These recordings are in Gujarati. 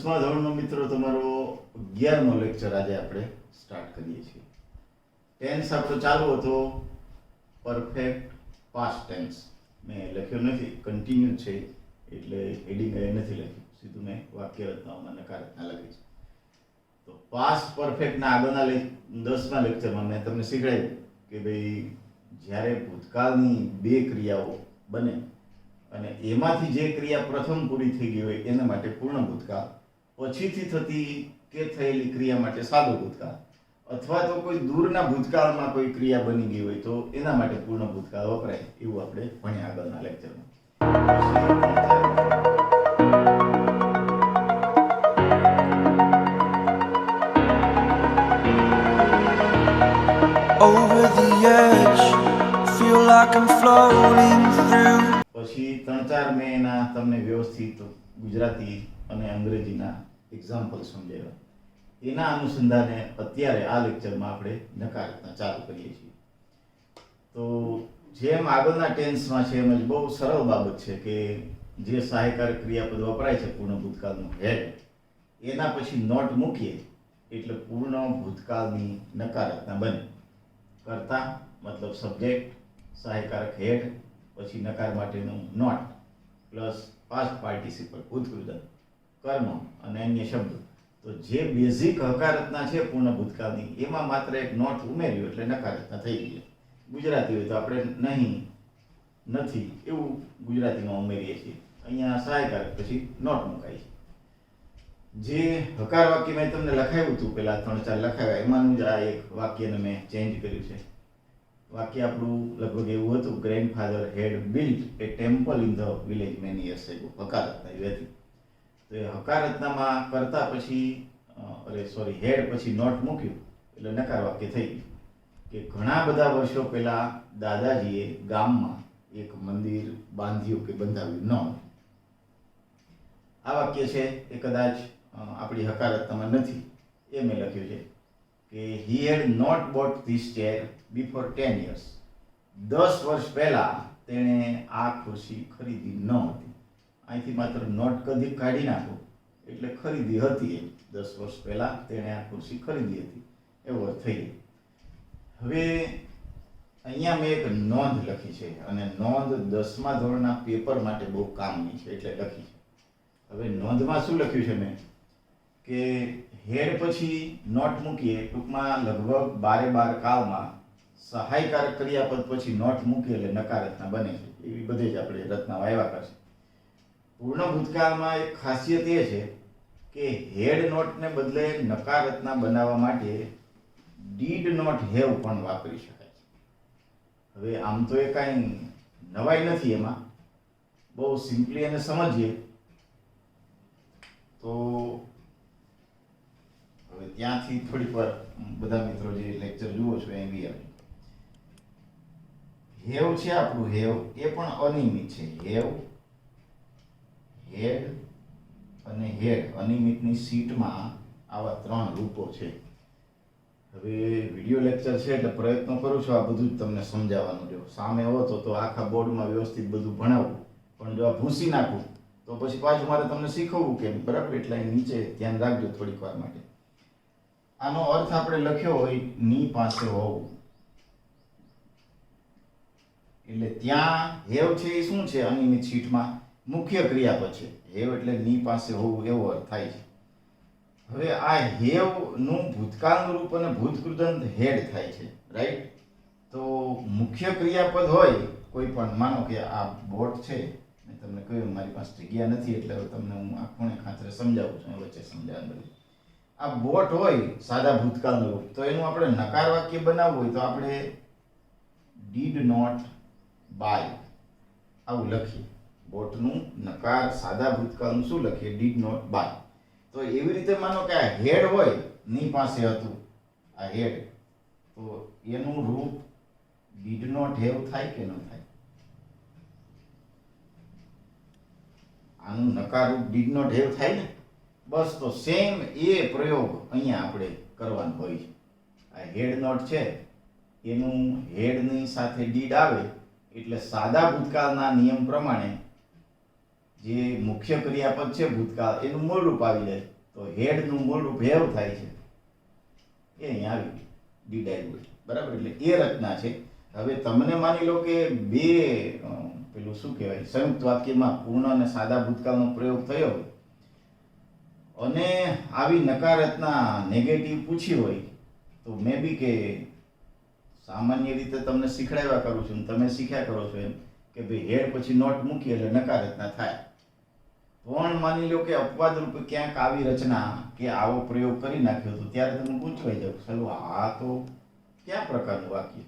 10મા ધોરણનો મિત્રો તમારો 11મો લેક્ચર આજે આપણે સ્ટાર્ટ કરીએ છીએ. ટેન્સ આપણો ચાલુ હતો પરફેક્ટ પાસ્ટ ટેન્સ. મેં લખ્યો નથી, કન્ટિન્યુ છે એટલે હેડિંગ એ નથી લખ્યું, સીધું મેં વાક્ય રચનાઓમાં નકારાત્મક લખી છે. તો પાસ્ટ પરફેક્ટના આગળના 10મા લેક્ચરમાં મેં તમને શીખવાડ્યું કે ભાઈ જ્યારે ભૂતકાળની બે ક્રિયાઓ બને અને એમાંથી જે ક્રિયા પ્રથમ પૂરી થઈ ગઈ હોય એના માટે પૂર્ણ ભૂતકાળ, પછીથી થતી કે થયેલી ક્રિયા માટે સાદો ભૂતકાળ, અથવા તો કોઈ દૂરના ભૂતકાળમાં કોઈ ક્રિયા બની ગઈ હોય તો એના માટે પૂર્ણ ભૂતકાળ વપરાય, એવું આપણે ભણ્યા આગળના લેક્ચરમાં. Over the edge, feel like I'm floating through. પછી 3-4 મેં એના તમને વ્યવસ્થિત ગુજરાતી અને અંગ્રેજીના એક્ઝામ્પલ સમજાવ્યા. એના અનુસંધાને અત્યારે આ લેક્ચરમાં આપણે નકારાત્મક ચાલુ કરીએ છીએ. તો જેમ આગળના ટેન્સમાં છે એમ જ બહુ સરળ બાબત છે કે જે સહાયકારક ક્રિયાપદ વપરાય છે પૂર્ણ ભૂતકાળનું હેડ, એના પછી નોટ મૂકીએ એટલે પૂર્ણ ભૂતકાળની નકારાત્મક બને. કર્તા મતલબ સબ્જેક્ટ, સહાયકારક હેડ, પછી નકાર માટેનું નોટ પ્લસ પાસ્ટ પાર્ટિસિપલ ભૂતકૃદંત, કર્મ અને અન્ય શબ્દો. તો જે બેઝિક હકારાત્મક છે પૂર્ણ ભૂતકાળની એમાં માત્ર એક નોટ ઉમેર્યું એટલે નકારાત્મક થઈ ગઈ. ગુજરાતી હોય તો આપણે નહીં, નથી એવું ગુજરાતીમાં ઉમેરીએ છીએ. અહીંયા સહાયકારક પછી નોટ મુકાય છે. જે હકાર વાક્ય મેં તમને લખાવ્યું હતું પેલા 3-4 લખાવ્યા એમાંનું જ આ એક વાક્યને મેં ચેન્જ કર્યું છે. વાક્ય આપણું લગભગ એવું હતું, grandfather had built a temple in the village many years ago. હકારાત્મક એવી હતી. તો એ હકારાત્મકમાં કરતા પછી હેડ પછી નોટ મૂક્યું એટલે નકાર વાક્ય થઈ ગયું કે ઘણા બધા વર્ષો પહેલા દાદાજીએ ગામમાં એક મંદિર બાંધ્યું કે બંધાવ્યું ન. આ વાક્ય છે એ કદાચ આપણી હકારાત્મકમાં નથી, એ મેં લખ્યું છે કે he had not bought this chair before 10 years. 10 વર્ષ પહેલા તેણે આ ખુરશી ખરીદી ન હતી. અહીંથી માત્ર નોટ કદી કાઢી નાખો એટલે ખરીદી હતી. 10 વર્ષ પહેલા તેણે આ ખુરશી ખરીદી હતી એવો અર્થ થઈ ગયો. હવે અહીંયા મેં એક નોંધ લખી છે અને નોંધ 10મા ધોરણના પેપર માટે બહુ કામની છે એટલે લખી છે. હવે નોંધમાં શું લખ્યું છે મેં કે હેડ પછી નોટ મૂકીએ, ટૂંકમાં લગભગ 12 કાળમાં સહાયકારક ક્રિયાપદ પછી નોટ મૂકીએ એટલે નકારાત્મક બને છે. એવી બધી જ આપણે રચનાઓ આવ્યા કરશે. પૂર્ણ ભૂતકાળમાં એક ખાસિયત એ છે કે હેડ નોટને બદલે નકારાત્મક બનાવવા માટે ડીડ નોટ હેવ પણ વાપરી શકાય છે. હવે આમ તો એ કાંઈ નવાઈ નથી એમાં, બહુ સિમ્પલી એને સમજીએ તો હવે ત્યાંથી થોડીક વાર બધા મિત્રો જે લેક્ચર જુઓ છો એ બી આવે. હેવ છે આપણું, હેવ એ પણ અનિયમિત છે. હેવ, હેડ અને હેડ અનિયમિતની સીટમાં આવા 3 રૂપો છે. હવે વિડિયો લેક્ચર છે એટલે પ્રયત્ન કરું છું આ બધું જ તમને સમજાવવાનું. જો સામે હોતો તો આખા બોર્ડમાં વ્યવસ્થિત બધું ભણાવવું, પણ જો આ ભૂસી નાખું તો પછી પાછું મારે તમને શીખવવું કેમ, બરાબર? એટલે નીચે ધ્યાન રાખજો થોડીક વાર માટે. આનો અર્થ આપણે લખ્યો હોય ની પાસે હોવું, એટલે ત્યાં હેવ છે એ શું છે? અનિયમિત સીટમાં મુખ્ય ક્રિયાપદ છે. હેવ એટલે ની પાસે હોવું એવો અર્થ થાય છે. હવે આ હેવ નું ભૂતકાળનું રૂપ અને ભૂતકૃદંત હેડ થાય છે, રાઈટ? તો મુખ્ય ક્રિયાપદ હોય કોઈ પણ, માનો કે આ બોટ છે, મેં તમને કહ્યું મારી પાસે જગ્યા નથી એટલે હવે તમને હું આ ખૂણે ખાંચરે સમજાવું છું, વચ્ચે સમજાવવાનું બધું. આ બોટ હોય સાદા ભૂતકાળનું રૂપ, તો એનું આપણે નકાર વાક્ય બનાવવું હોય તો આપણે ડીડ નોટ બાય આવું લખીએ. બોટનું નકાર સાદા ભૂતકાળનું શું લખીએ? Did not buy. તો એવી રીતે માનો કે આ હેડ હોય, ની પાસે હતું આ હેડ, તો એનું રૂપ ડીડ નોટ હેવ થાય કે ન થાય? આનું નકાર રૂપ ડીડ નોટ હેવ થાય ને? બસ તો સેમ એ પ્રયોગ અહીંયા આપણે કરવાનો હોય છે. આ હેડ નોટ છે એનું હેડની સાથે ડીડ આવે એટલે સાદા ભૂતકાળના નિયમ પ્રમાણે જે મુખ્ય ક્રિયાપદ છે ભૂતકાળ એનું મૂળ રૂપ આવી જાય. તો હેડનું મૂળરૂપ હેવ થાય છે એ અહીં આવી ડીડ આવ્યું છે. બરાબર, એટલે એ રચના છે. હવે તમને માની લો કે બે પેલું શું કહેવાય સંયુક્ત વાક્યમાં પૂર્ણ અને સાદા ભૂતકાળનો પ્રયોગ થયો હોય અને આવી નકાર રચના નેગેટિવ પૂછી હોય તો મે બી કે સામાન્ય રીતે તમને શીખડાવ્યા કરું છું, તમે શીખ્યા કરો છો એમ કે ભાઈ હેડ પછી નોટ મૂકી એટલે નકાર રચના થાય. પણ માની લો કે અપવાદ રૂપે ક્યાંક આવી રચના કે આવો પ્રયોગ કરી નાખ્યો તો ત્યારે તમે પૂછવાઈ જાવ, ચાલો આ તો કયા પ્રકારનું વાક્ય,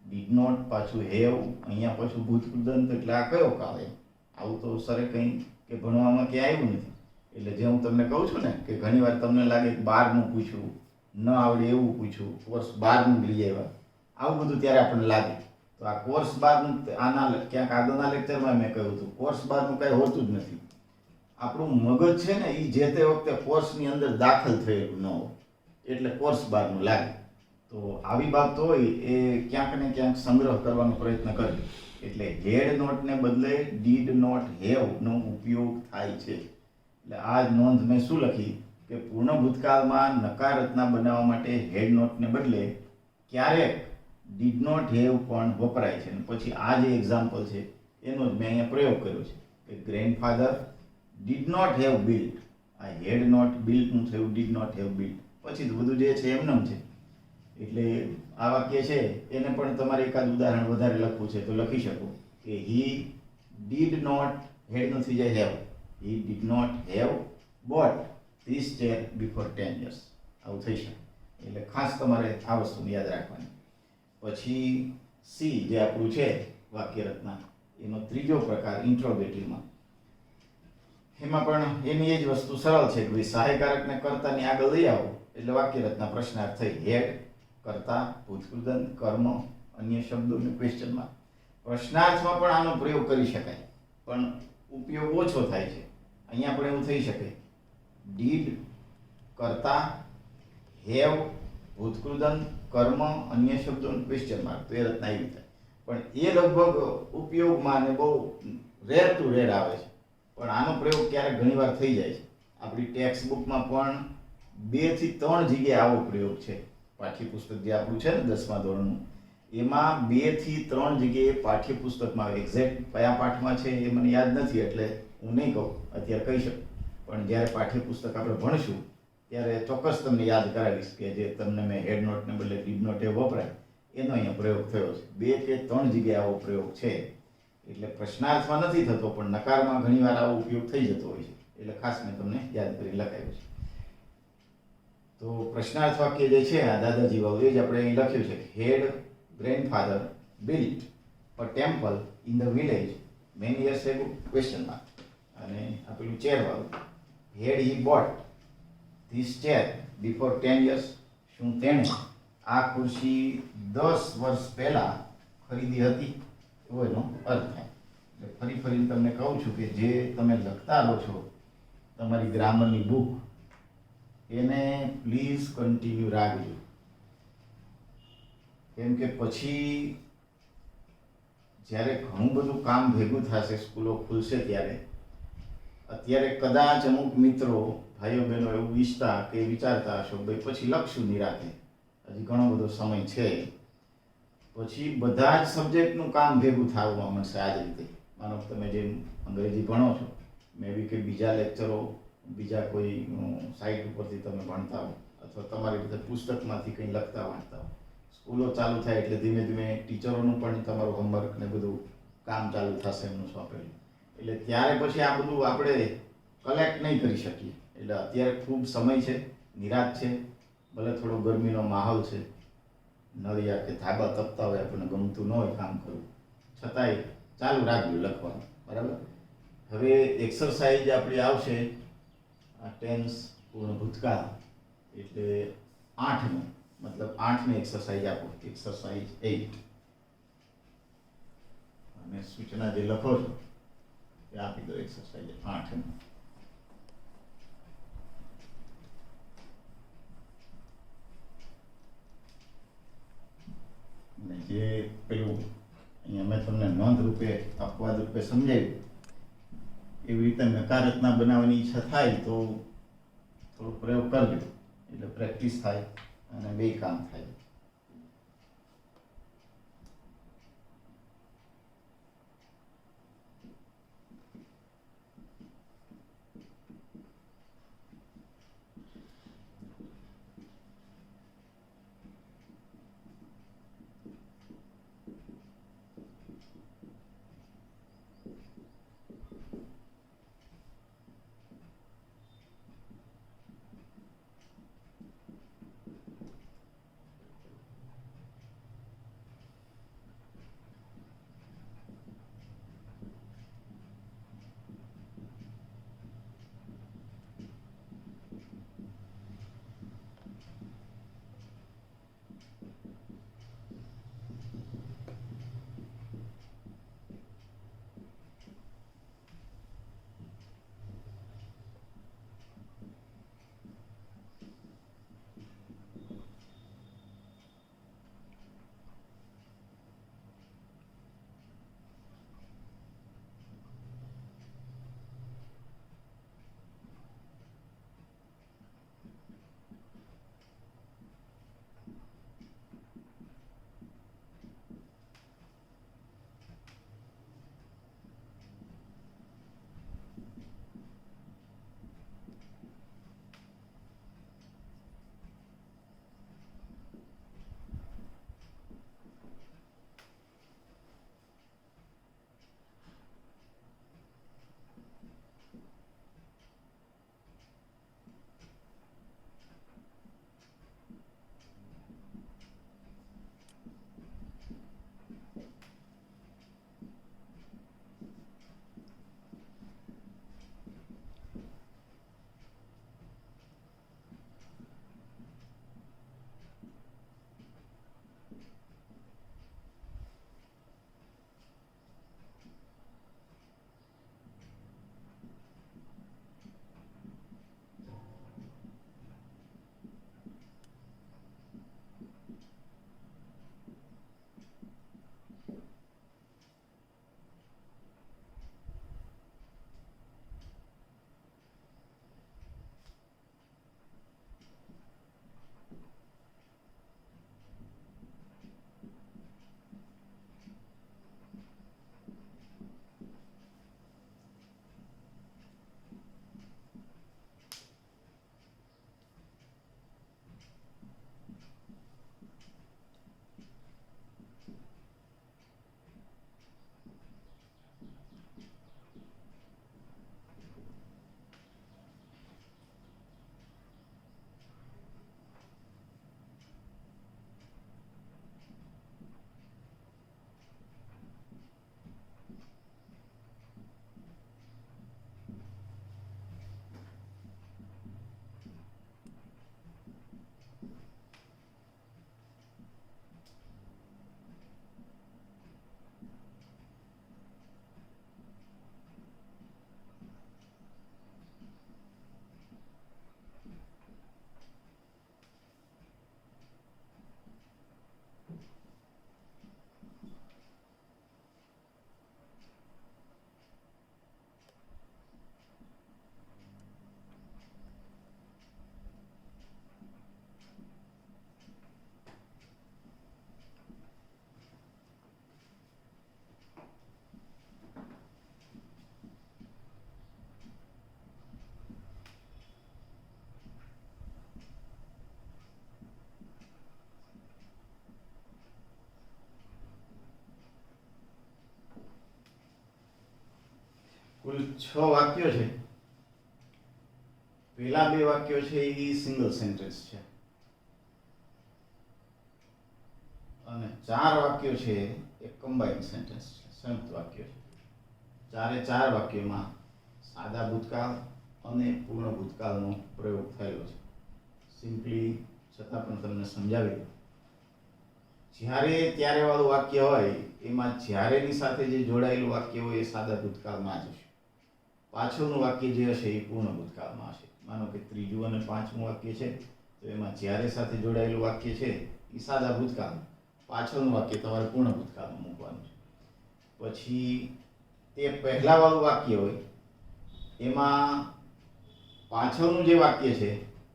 ડીડ નોટ પાછું હેવ, અહીંયા પાછું ભૂતકૃદંત, એટલે આ કયો કાળ એમ? આવું તો સરે કંઈ કે ભણવામાં ક્યાંય આવ્યું નથી. એટલે જે હું તમને કહું છું ને કે ઘણીવાર તમને લાગે કે 12નું પૂછ્યું, ન આવડે એવું પૂછ્યું, કોર્સ 12નું લઈ આવ્યા, આવું બધું ત્યારે આપણને લાગે. તો આ કોર્સ 12નું આના ક્યાંક આગળના લેક્ચરમાં મેં કહ્યું હતું, કોર્સ 12નું કાંઈ હોતું જ નથી. આપણું મગજ છે ને એ જે તે વખતે કોર્સની અંદર દાખલ થયેલું ન હોય એટલે કોર્સ 12નું લાગે. તો આવી બાબત હોય એ ક્યાંક ને ક્યાંક સંગ્રહ કરવાનો પ્રયત્ન કરીએ. એટલે હેડ નોટને બદલે ડીડ નોટ હેવનો ઉપયોગ થાય છે. એટલે આ નોંધ મેં શું લખી કે પૂર્ણ ભૂતકાળમાં નકાર રચના બનાવવા માટે હેડ નોટને બદલે ક્યારેક ડીડ નોટ હેવ પણ વપરાય છે. અને પછી આ જે એક્ઝામ્પલ છે એનો જ મેં અહીંયા પ્રયોગ કર્યો છે કે grandfather did not have built. આ હેડ નોટ બિલ્ટનું થયું ડીડ નોટ હેવ બિલ્ટ, પછી બધું જે છે એમનેમ છે. એટલે આ વાક્ય છે એને પણ તમારે એકાદ ઉદાહરણ વધારે લખવું છે તો લખી શકો કે હી ડીડ નોટ, હેડ નું થઈ જાય have, he did not have bought this chair before 10 years. આવું થઈ શકે. એટલે ખાસ તમારે આ વસ્તુને યાદ રાખવાની. પછી સી જે આપણું છે વાક્ય રચના, એનો ત્રીજો પ્રકાર ઇન્ટ્રોગેટિવમાં, એમાં પણ એની એ જ વસ્તુ સરળ છે કે ભાઈ સહાયકારકને કર્તાની આગળ લઈ આવો એટલે વાક્ય રચના પ્રશ્નાર્થ થઈ. હેડ, કર્તા, ભૂતકૃદંત, કર્મ, અન્ય શબ્દો અને ક્વેશ્ચન માર્ક. પ્રશ્નાર્થમાં પણ આનો પ્રયોગ કરી શકાય પણ ઉપયોગ ઓછો થાય છે. અહીંયા પણ એવું થઈ શકે ડીડ, કર્તા, હેવ, ભૂતકૃદંત, કર્મ, અન્ય શબ્દો અને ક્વેશ્ચન માર્ક. તો એ રચના એવી થાય. પણ એ લગભગ ઉપયોગમાં ને બહુ રેર ટુ રેર આવે છે. પણ આનો પ્રયોગ ક્યારેક ઘણીવાર થઈ જાય છે. આપણી ટેક્સ્ટ બુકમાં પણ 2 થી 3 જગ્યાએ આવો પ્રયોગ છે. પાઠ્યપુસ્તક જે આપણું છે ને 10મા ધોરણનું, એમાં 2 થી 3 જગ્યાએ પાઠ્યપુસ્તકમાં, એક્ઝેક્ટ કયા પાઠમાં છે એ મને યાદ નથી એટલે હું નહીં કહું, અત્યારે કહી શકું. પણ જ્યારે પાઠ્યપુસ્તક આપણે ભણશું ત્યારે ચોક્કસ તમને યાદ કરાવીશ કે જે તમને મેં હેડ નોટને બદલે ડીડ નોટ એ વપરાય એનો અહીંયા પ્રયોગ થયો છે. 2 કે 3 જગ્યાએ આવો પ્રયોગ છે. એટલે પ્રશ્નાર્થમાં નથી થતો પણ નકારમાં ઘણીવાર આવો ઉપયોગ થઈ જતો હોય છે. એટલે ખાસ મેં તમને યાદ કરી લખાવ્યું છે. તો પ્રશ્નાર્થ વાક્ય જે છે આ દાદાજી વાળું એ જ આપણે અહીં લખ્યું છે. Had grandfather built a temple in the village many years ago question mark. અને આ પેલું ચેર વાળું, had he bought this chair before 10 years. શું તેણે આ ખુરશી 10 વર્ષ પહેલા ખરીદી હતી? એવો એનો અર્થ થાય. એટલે ફરી ફરીને તમને કહું છું કે જે તમે લખતા રહો છો તમારી ગ્રામરની બુક એને પ્લીઝ કન્ટિન્યુ રાખજો. કેમ કે પછી જ્યારે ઘણું બધું કામ ભેગું થશે, સ્કૂલો ખુલશે ત્યારે, અત્યારે કદાચ અમુક મિત્રો ભાઈઓ બહેનો એવું ઈચ્છતા કે વિચારતા હશો ભાઈ પછી લખશું નિરાતે, હજી ઘણો બધો સમય છે, પછી બધા જ સબ્જેક્ટનું કામ ભેગું થવા મળશે. આ જ રીતે માનો કે તમે જેમ અંગ્રેજી ભણો છો, મે બી કે બીજા લેક્ચરો બીજા કોઈ સાઇટ ઉપરથી તમે ભણતા હો અથવા તમારી રીતે પુસ્તકમાંથી કંઈ લખતા વાંચતા હો, સ્કૂલો ચાલુ થાય એટલે ધીમે ધીમે ટીચરોનું પણ તમારું હોમવર્ક ને બધું કામ ચાલુ થશે એમનું સોંપેલું. એટલે ત્યારે પછી આ બધું આપણે કલેક્ટ નહીં કરી શકીએ. એટલે અત્યારે ખૂબ સમય છે, નિરાત છે, ભલે થોડો ગરમીનો માહોલ છે, નળિયા કે ધાબા તપતા હોય, આપણને ગમતું ન હોય કામ કરવું, છતાંય ચાલુ રાખજો લખવાનું. બરાબર. હવે એક્સરસાઇઝ આપણી આવશે આ ટેન્સ પૂર્ણ ભૂતકાળ એટલે 8નું, મતલબ 8ની એક્સરસાઇઝ આપો, એક્સરસાઇઝ 8. અને સૂચના જે લખો છો એ આપી દો એક્સરસાઇઝ 8. અને જે પેલું અહીંયા મેં તમને નોંધ રૂપે અપવાદ રૂપે સમજાવ્યું એવી રીતે નકાર રચના બનાવવાની ઈચ્છા થાય તો થોડો પ્રયોગ કરજો એટલે પ્રેક્ટિસ થાય અને બે કામ થાય. કુલ 6 વાક્યો છે. પહેલા બે વાક્યો છે એ સિંગલ સેન્ટેન્સ છે અને 4 વાક્યો છે એ કમ્બાઇન્ડ સેન્ટેન્સ છે, સંયુક્ત વાક્યો છે. ચારે 4 વાક્યોમાં સાદા ભૂતકાળ અને પૂર્ણ ભૂતકાળનો પ્રયોગ થયેલો છે. સિમ્પલી છતાં પણ તમને સમજાવી દઉં. જ્યારે ત્યારે વાળું વાક્ય હોય એમાં જ્યારેની સાથે જે જોડાયેલું વાક્ય હોય એ સાદા ભૂતકાળમાં જ હશે. પાછળનું વાક્ય જે હશે એ પૂર્ણ ભૂતકાળમાં હશે. માનો કે ત્રીજું અને પાંચમું વાક્ય છે તો એમાં જ્યારે સાથે જોડાયેલું વાક્ય છે એ સાદા ભૂતકાળ, પાછળનું વાક્ય તમારે પૂર્ણ ભૂતકાળમાં મૂકવાનું છે. પછી તે પહેલા વાળું વાક્ય હોય એમાં પાછળનું જે વાક્ય છે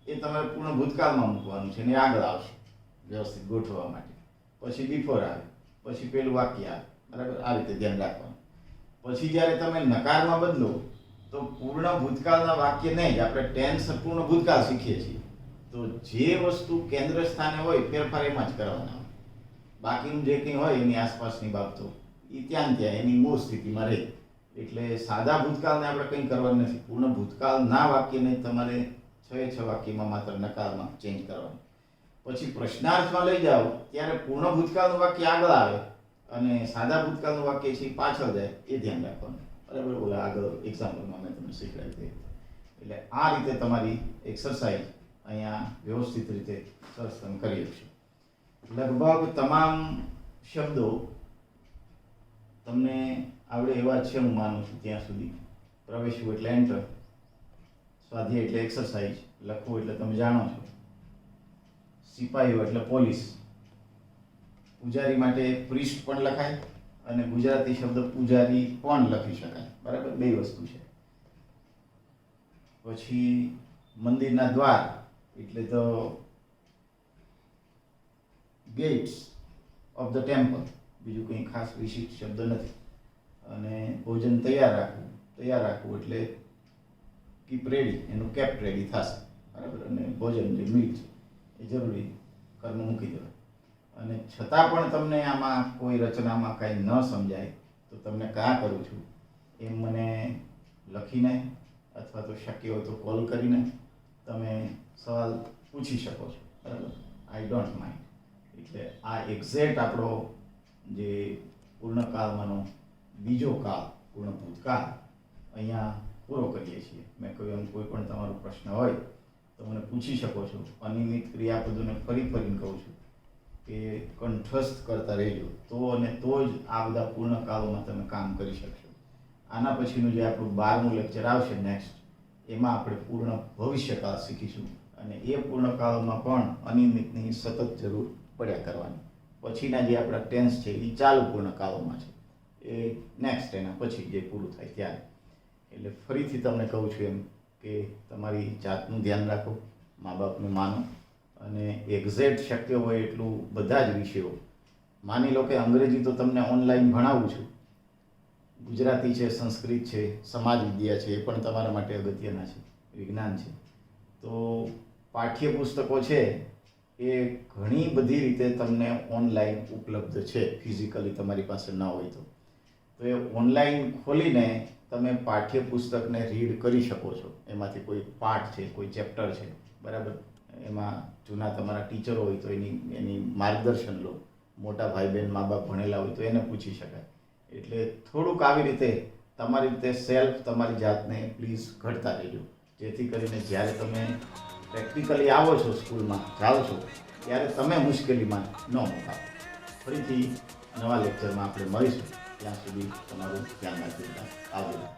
એ તમારે પૂર્ણ ભૂતકાળમાં મૂકવાનું છે અને આગળ આવશે વ્યવસ્થિત ગોઠવવા માટે. પછી બિફોર આવે, પછી પેલું વાક્ય આવે, બરાબર? આ રીતે ધ્યાન રાખવાનું. પછી જ્યારે તમે નકારમાં બદલો તો પૂર્ણ ભૂતકાળના વાક્ય નહીં જ, આપણે ટેન્સ પૂર્ણ ભૂતકાળ શીખીએ છીએ, તો જે વસ્તુ કેન્દ્ર સ્થાને હોય ફેરફાર એમાં જ કરવાના હોય. બાકીનું જે કંઈ હોય એની આસપાસની બાબતો એ ત્યાં એની મૂળ સ્થિતિમાં રહે. એટલે સાદા ભૂતકાળને આપણે કંઈ કરવાનું નથી. પૂર્ણ ભૂતકાળના વાક્યને તમારે 6 વાક્યમાં માત્ર નકારમાં ચેન્જ કરવાનું. પછી પ્રશ્નાર્થમાં લઈ જાઓ ત્યારે પૂર્ણ ભૂતકાળનું વાક્ય આગળ આવે અને સાદા ભૂતકાળનું વાક્ય છે એ પાછળ જાય, એ ધ્યાન રાખવાનું, બરાબર? ઓલા આગળ એક્ઝામ્પલમાં મેં તમને શીખવાડી. એટલે આ રીતે તમારી એક્સરસાઇઝ અહીંયા વ્યવસ્થિત રીતે સરસ તમે કરી શકશો. લગભગ તમામ શબ્દો તમને આવડે એવા છે હું માનું છું ત્યાં સુધી. પ્રવેશવું એટલે એન્ટર, સ્વાધ્યાય એટલે એક્સરસાઇઝ, લખવું એટલે તમે જાણો છો, સિપાહીઓ એટલે પોલીસ, પૂજારી માટે પ્રિસ્ટ પણ લખાય અને ગુજરાતી શબ્દ પૂજારી પણ લખી શકાય, બરાબર? બે વસ્તુ છે. પછી મંદિરના દ્વાર એટલે તો ગેટ્સ ઓફ ધ ટેમ્પલ, બીજું કંઈ ખાસ વિશિષ્ટ શબ્દ નથી. અને ભોજન તૈયાર રાખવું એટલે કીપ રેડી, એનું કેપ્ટ રેડી થશે, બરાબર? અને ભોજન જે મીલ છે એ જરૂરી કર્મ મૂકી દેવાય. અને છતાં પણ તમને આમાં કોઈ રચનામાં કાંઈ ન સમજાય તો તમને કાં કરું છું એમ મને લખીને અથવા તો શક્ય હોય તો કોલ કરીને તમે સવાલ પૂછી શકો છો, બરાબર? I don't mind. એટલે આ એક્ઝેક્ટ આપણો જે પૂર્ણકાળમાંનો બીજો કાળ, પૂર્ણ ભૂતકાળ અહીંયા પૂરો કરીએ છીએ. મેં કહ્યું એમ કોઈ પણ તમારો પ્રશ્ન હોય તો મને પૂછી શકો છો. અનિયમિત ક્રિયાપદોને ફરીને કહું છું કે કંઠસ્થ કરતા રહેજો, તો અને તો જ આ બધા પૂર્ણકાળોમાં તમે કામ કરી શકશો. આના પછીનું જે આપણું 12મું લેક્ચર આવશે નેક્સ્ટ, એમાં આપણે પૂર્ણ ભવિષ્યકાળ શીખીશું અને એ પૂર્ણકાળમાં પણ અનિયમિતની સતત જરૂર પડ્યા કરવાની. પછીના જે આપણા ટેન્સ છે એ ચાલુ પૂર્ણકાળોમાં છે, એ નેક્સ્ટ એના પછી જે પૂરું થાય ત્યારે. એટલે ફરીથી તમને કહું છું એમ કે તમારી જાતનું ધ્યાન રાખો, મા બાપનું માનો અને એક્ઝેક્ટ શક્ય હોય એટલું બધા જ વિષયો. માની લો કે અંગ્રેજી તો તમને ઓનલાઈન ભણાવું છું, ગુજરાતી છે, સંસ્કૃત છે, સમાજ વિદ્યા છે, એ પણ તમારા માટે અગત્યના છે, વિજ્ઞાન છે. તો પાઠ્યપુસ્તકો છે એ ઘણી બધી રીતે તમને ઓનલાઈન ઉપલબ્ધ છે, ફિઝિકલી તમારી પાસે ન હોય તો એ ઓનલાઈન ખોલીને તમે પાઠ્યપુસ્તકને રીડ કરી શકો છો. એમાંથી કોઈ પાઠ છે, કોઈ ચેપ્ટર છે, બરાબર? એમાં જૂના તમારા ટીચરો હોય તો એની માર્ગદર્શન લો. મોટા ભાઈ બહેન મા બાપ ભણેલા હોય તો એને પૂછી શકાય. એટલે થોડુંક આવી રીતે તમારી રીતે સેલ્ફ તમારી જાતને પ્લીઝ ઘડતા રહેજો, જેથી કરીને જ્યારે તમે પ્રેક્ટિકલી આવો છો, સ્કૂલમાં જાઓ છો, ત્યારે તમે મુશ્કેલીમાં ન મુકાઓ. ફરીથી નવા લેક્ચરમાં આપણે મળીશું. ત્યાં સુધી તમારું ધ્યાન રાખજો. આવજો.